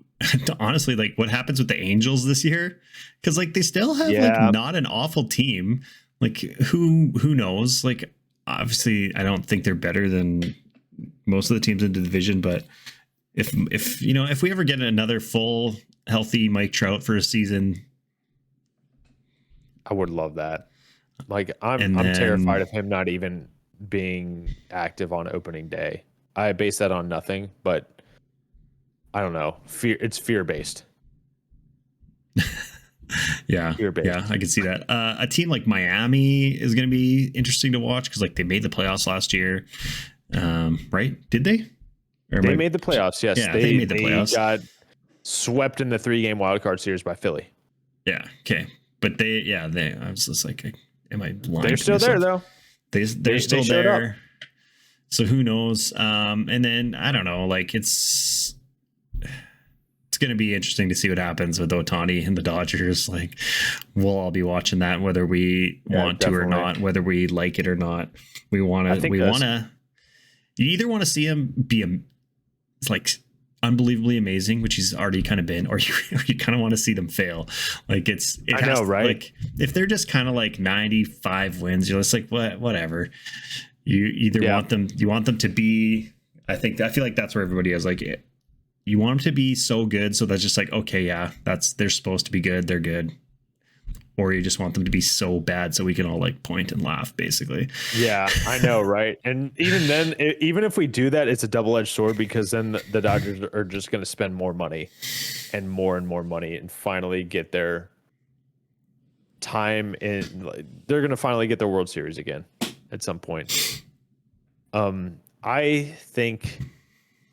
honestly, like, what happens with the Angels this year, because, like, they still have like not an awful team. Like, who knows? Like, obviously, I don't think they're better than most of the teams in the division, but if you know, if we ever get another full healthy Mike Trout for a season, I would love that. Like and I'm then terrified of him not even being active on opening day. I base that on nothing, but I don't know. It's fear based. yeah, Fear-based. yeah, I can see that. A team like Miami is going to be interesting to watch because like they made the playoffs last year, right? Did they? They made the playoffs. Yes, Yeah, they made the playoffs. Got swept in the 3-game wildcard series by Philly. Yeah. Okay. But they. I was just like, am I lying? They're still there though. They're still there. So who knows? And then I don't know. Like it's going to be interesting to see what happens with Ohtani and the Dodgers. Like we'll all be watching that, whether we want to or not, whether we like it or not. We want to. You either want to see him be like unbelievably amazing, which he's already kind of been, or you kind of want to see them fail. Like I know, right? Like if they're just kind of like 95 wins, you're just like whatever. You either want them to be. I feel like that's where everybody is. Like you want them to be so good, so that's just like okay, yeah, they're supposed to be good, they're good. Or you just want them to be so bad so we can all like point and laugh, basically. Yeah, I know, right? And even then, even if we do that, it's a double-edged sword because then the Dodgers are just going to spend more money and more money and finally get their time in. They're going to finally get their World Series again at some point. I think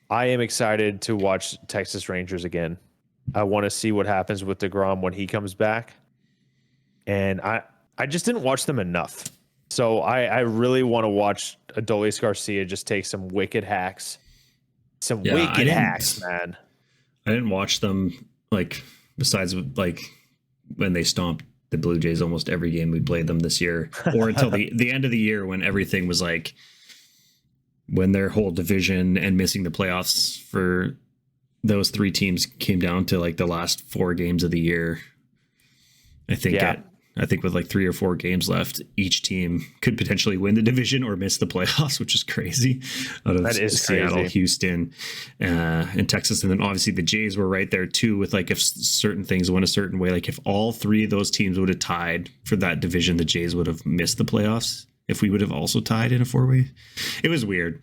I am excited to watch Texas Rangers again. I want to see what happens with DeGrom when he comes back. And I just didn't watch them enough. So I really want to watch Adolis Garcia just take some wicked hacks. Some wicked hacks, man. I didn't watch them, like, besides, like, when they stomped the Blue Jays almost every game we played them this year. Or until the end of the year when everything was, like, when their whole division and missing the playoffs for those 3 teams came down to, like, the last 4 games of the year. I think with like 3 or 4 games left, each team could potentially win the division or miss the playoffs, which is crazy. That is Seattle, crazy. Houston, and Texas. And then obviously the Jays were right there too with like if certain things went a certain way, like if all 3 of those teams would have tied for that division, the Jays would have missed the playoffs if we would have also tied in a 4-way. It was weird.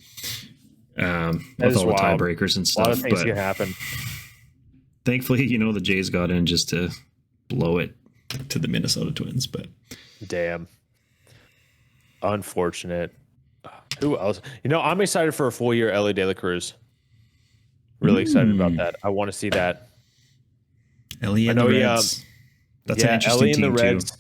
With all the tiebreakers and stuff. A lot of things can happen. Thankfully, the Jays got in just to blow it to the Minnesota Twins, but damn, unfortunate. Who else? I'm excited for a full year Ellie De La Cruz. Really excited about that. I want to see that. Ellie and the Reds. That's an interesting Ellie team and the Reds. too.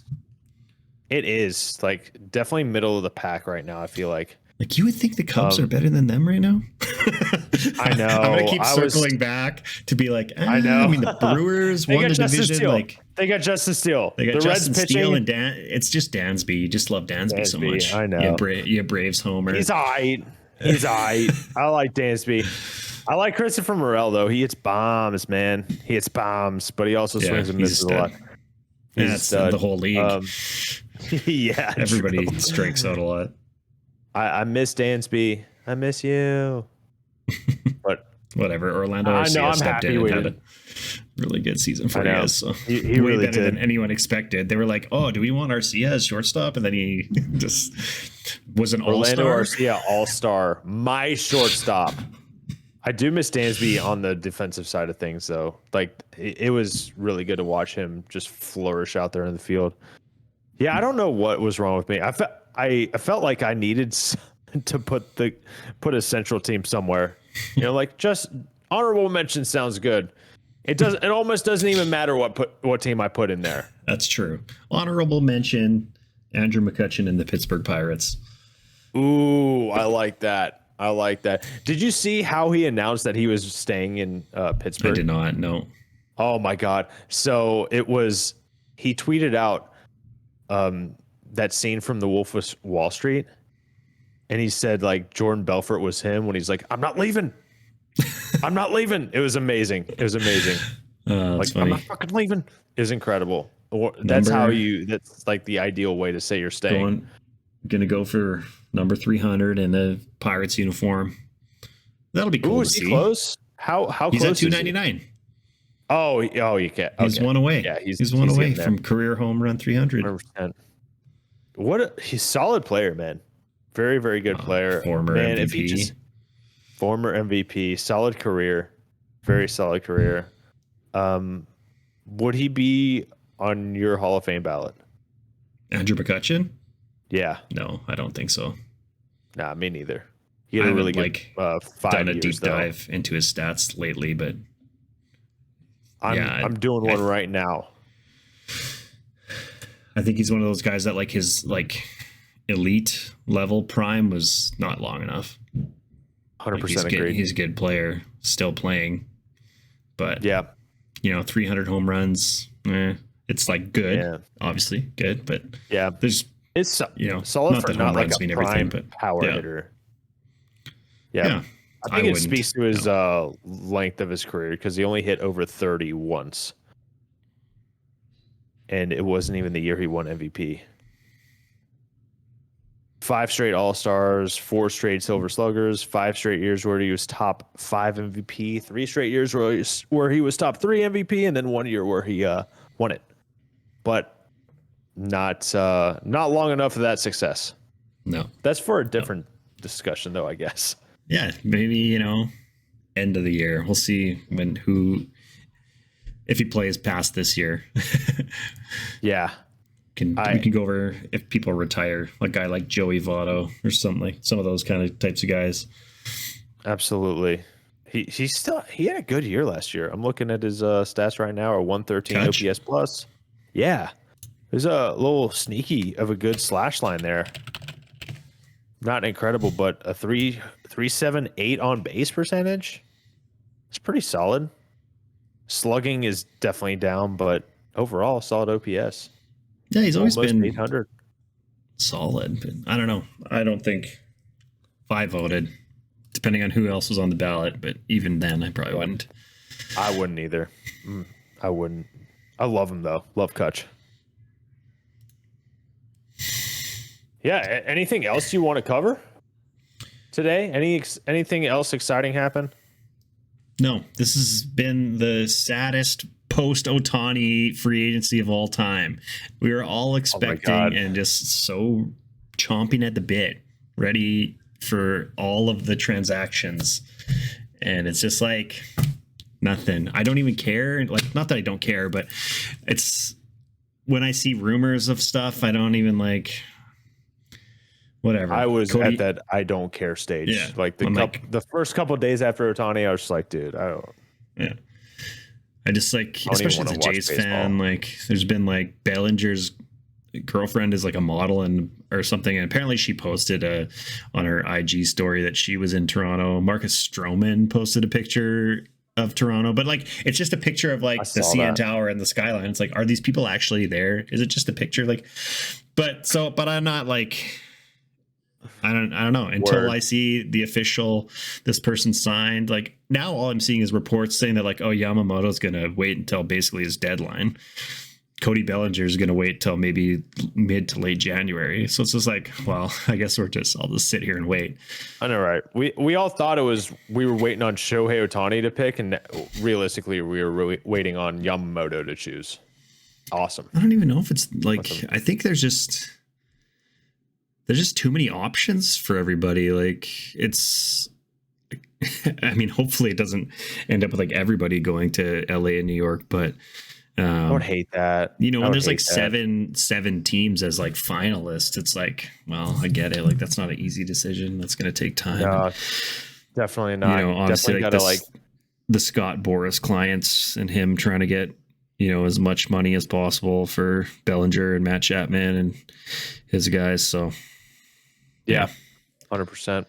It is like definitely middle of the pack right now. I feel like. Like you would think the Cubs are better than them right now. I know. I'm gonna keep circling back to be like, I know. I mean, the Brewers won the division. Steele. Like they got Justin Steele. They got the Justin Reds Steele pitching. and it's just Dansby. You just love Dansby so much. I know. You Braves homer. He's all right. I like Dansby. I like Christopher Morel though. He hits bombs, man. He hits bombs, but he also swings and misses a lot. That's the whole league. Yeah, everybody strikes out a lot. I miss Dansby. I miss you. But whatever. Orlando Arcia stepped in and had a really good season for you guys. So he way really better did. than anyone expected. They were like, "Oh, do we want Arcia as shortstop?" And then he just was an Orlando all-star. Arcia all-star. My shortstop. I do miss Dansby on the defensive side of things, though. Like it was really good to watch him just flourish out there in the field. Yeah, I don't know what was wrong with me. I felt like I needed to put a central team somewhere. Like just honorable mention sounds good. It almost doesn't even matter what team I put in there. That's true. Honorable mention: Andrew McCutchen and the Pittsburgh Pirates. Ooh, I like that. Did you see how he announced that he was staying in Pittsburgh? I did not. No. Oh my God. So he tweeted out that scene from The Wolf of Wall Street. And he said like Jordan Belfort was him when he's like, I'm not leaving. I'm not leaving. It was amazing. That's like, funny. I'm not fucking leaving. It was incredible. That's like the ideal way to say you're staying. gonna go for number 300 in the Pirates uniform. That'll be cool Ooh, to is he see. close? How He's close at is he? 299. Oh, you can't. He's Okay. one away. Yeah, he's one away getting there. from career home run 300. 100%. He's solid player, man. Very, very good player. Former Man, MVP. if he just former MVP, solid career, very solid career. Would he be on your Hall of Fame ballot? Andrew McCutcheon? Yeah. No, I don't think so. Nah, me neither. He had I a haven't really good 5 done a years, deep though. dive into his stats lately, but I'm doing one right now. I think he's one of those guys that like his like elite level prime was not long enough. 100% agree. agreed. He's a good player, still playing, but Yeah. 300 home runs. It's like good, obviously good, but yeah, there's it's solid not for that not home like runs a mean prime everything, but power hitter. Yeah. I think it speaks to his length of his career because he only hit over 30 once. And it wasn't even the year he won MVP. 5 straight All-Stars, 4 straight Silver Sluggers, 5 straight years where he was top 5 MVP, 3 straight years where he was top 3 MVP, and then 1 year where he won it. But not long enough for that success. No. That's for a different discussion, though, I guess. Yeah, maybe, end of the year. We'll see if he plays past this year. Yeah. We can go over if people retire, a guy like Joey Votto or something, some of those kind of types of guys. Absolutely. He had a good year last year. I'm looking at his stats right now, a 113 OPS plus. Yeah. There's a little sneaky of a good slash line there. Not incredible, but a 3.78 on base percentage. It's pretty solid. Slugging is definitely down, but overall solid OPS. Yeah, he's always been 800. Solid, but I don't know. I don't think if I voted, depending on who else was on the ballot, but even then I probably wouldn't. I wouldn't either. I wouldn't. I love him though. Love Kutch. Yeah. Anything else you want to cover today? Anything else exciting happen? No, this has been the saddest post Ohtani free agency of all time. We were all expecting and just so chomping at the bit, ready for all of the transactions. And it's just like nothing. I don't even care. Like, not that I don't care, but it's when I see rumors of stuff, I don't even like whatever. I was at that I don't care stage. Yeah, like the first couple of days after Ohtani, I was just like, dude, I don't. Yeah. I just like, especially as a Jays fan, like there's been like Bellinger's girlfriend is like a model or something. And apparently she posted on her IG story that she was in Toronto. Marcus Stroman posted a picture of Toronto, but like, it's just a picture of like the CN Tower and the skyline. It's like, are these people actually there? Is it just a picture? Like, but I'm not like, I don't know until I see the official, this person signed. Like now all I'm seeing is reports saying that like, oh, Yamamoto's going to wait until basically his deadline. Cody Bellinger is going to wait till maybe mid to late January. So it's just like, well, I guess I'll just sit here and wait. I know, right? We all thought we were waiting on Shohei Ohtani to pick, and realistically we were waiting on Yamamoto to choose. Awesome. I don't even know if it's like, I think there's just too many options for everybody. Like it's, I mean, hopefully it doesn't end up with like everybody going to LA and New York, but I would hate that. When there's like seven teams as like finalists, it's like, well, I get it. Like that's not an easy decision. That's going to take time. No, definitely not. Obviously definitely like the Scott Boras clients and him trying to get, as much money as possible for Bellinger and Matt Chapman and his guys. So yeah, 100%.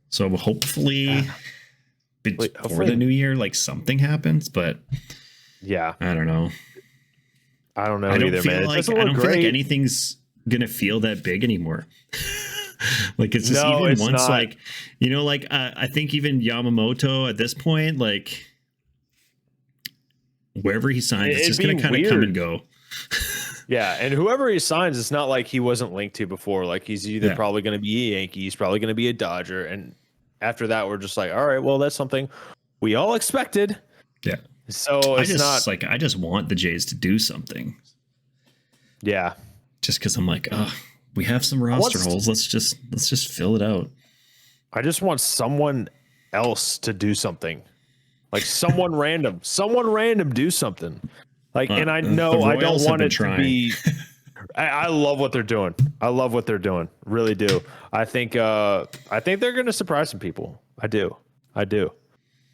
So hopefully before the new year, like something happens, but yeah, I don't know. I don't know either, man. I don't feel like anything's gonna feel that big anymore. Like it's just once not. I think even Yamamoto at this point, like wherever he signs, it's just gonna kind of come and go. Yeah, and whoever he signs, it's not like he wasn't linked to before. Like he's either probably going to be a Yankee, he's probably going to be a Dodger, and after that, we're just like, all right, well, that's something we all expected. Yeah. So it's not like I just want the Jays to do something. Yeah. Just because I'm like, oh, we have some roster holes. Let's just fill it out. I just want someone else to do something. Like someone random do something. Like, and I know I don't want it to be. I love what they're doing. I love what they're doing. Really do. I think they're going to surprise some people. I do.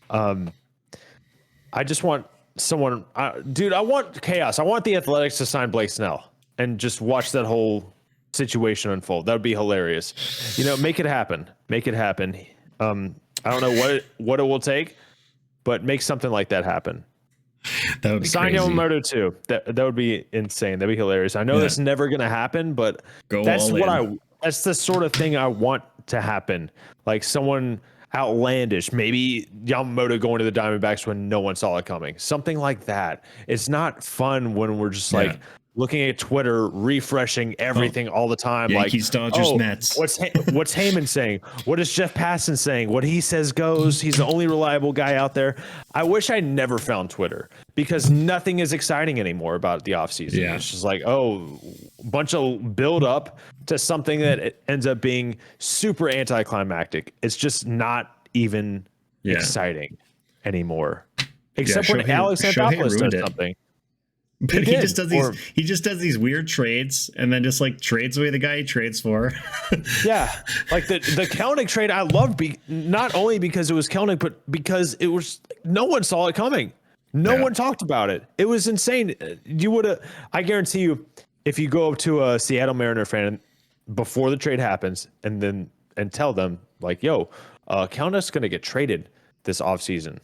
I just want someone, dude. I want chaos. I want the Athletics to sign Blake Snell and just watch that whole situation unfold. That would be hilarious. You know, make it happen. Make it happen. I don't know what it will take, but make something like that happen. That would be sign crazy. Yamamoto too. That would be insane. That'd be hilarious. I know that's never gonna happen, but that's the sort of thing I want to happen. Like someone outlandish, maybe Yamamoto going to the Diamondbacks when no one saw it coming. Something like that. It's not fun when we're just like looking at Twitter, refreshing everything all the time. Yankees, like, Dodgers, Mets. What's Heyman saying? What is Jeff Passan saying? What he says goes. He's the only reliable guy out there. I wish I never found Twitter because nothing is exciting anymore about the offseason. Yeah. It's just like, a bunch of build up to something that it ends up being super anticlimactic. It's just not even exciting anymore. Except when Alex Anthopoulos does something. But he just does these weird trades and then just like trades away the guy he trades for. Yeah. Like the Kelnick trade I loved not only because it was Kelnick, but because it was no one saw it coming. No one talked about it. It was insane. I guarantee you, if you go up to a Seattle Mariner fan before the trade happens and tell them like, yo, Kelnick's gonna get traded this offseason,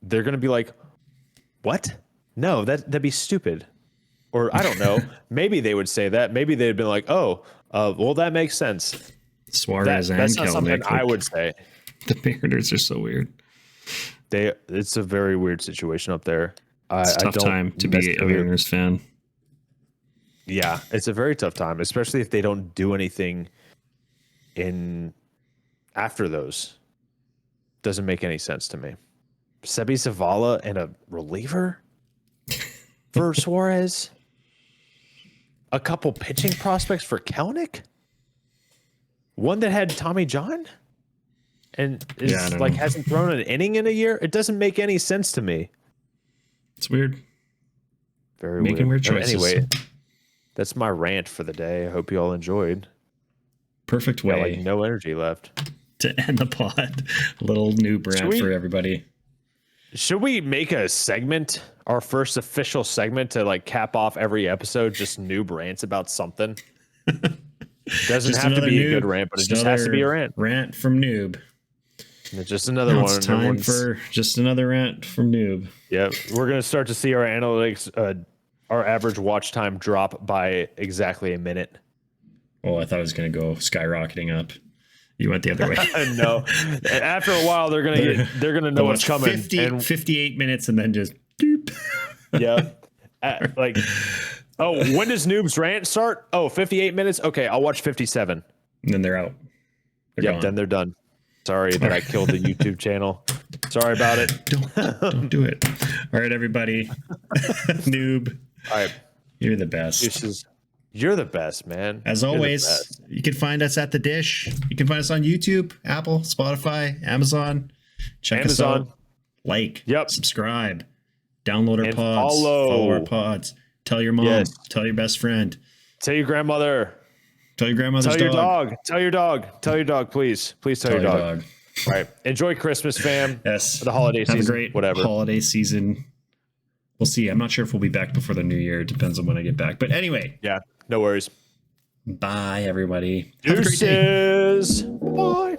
they're gonna be like, what? No, that'd be stupid. Or I don't know. Maybe they would say that. Maybe they'd been like, well, that makes sense. Suarez and that's not Kelnick, something I would say. The Mariners are so weird. It's a very weird situation up there. It's a tough time to be a Mariners fan. Yeah, it's a very tough time, especially if they don't do anything after those. Doesn't make any sense to me. Sebi Zavala and a reliever for Suarez. A couple pitching prospects for Kelnick. One that had Tommy John and hasn't thrown an inning in a year. It doesn't make any sense to me. It's weird. Very Making weird choices. Anyway, that's my rant for the day. I hope you all enjoyed. Perfect way. Got, like, no energy left to end the pod. A little new rant for everybody. Should we make a segment, our first official segment to like cap off every episode, just noob rants about something? Doesn't have to be a good rant, but it just has to be a rant. Rant from Noob. It's just another one. It's time for just another rant from Noob. Yeah, we're going to start to see our analytics, our average watch time drop by exactly a minute. Oh, I thought it was going to go skyrocketing up. You went the other way. No. After a while, they're gonna know what's coming. 58 minutes and then just doop. Yeah. When does Noob's rant start? 58 minutes. Okay, I'll watch 57. And then they're out. Then they're done. Sorry that I killed the YouTube channel. Sorry about it. Don't do it. All right, everybody. Noob. All right. You're the best. You're the best, man. As always, you can find us at The Dish. You can find us on YouTube, Apple, Spotify, Amazon. Check us out. Like, subscribe, download our pods, follow our pods. Tell your mom, tell your best friend. Tell your grandmother. Tell your grandmother's dog. Tell your dog. Tell your dog, please. Please tell your dog. All right. Enjoy Christmas, fam. Yes. The holiday season. Have a great holiday season. We'll see. I'm not sure if we'll be back before the new year. It depends on when I get back. But anyway. Yeah. No worries. Bye, everybody. Have a great day. Bye.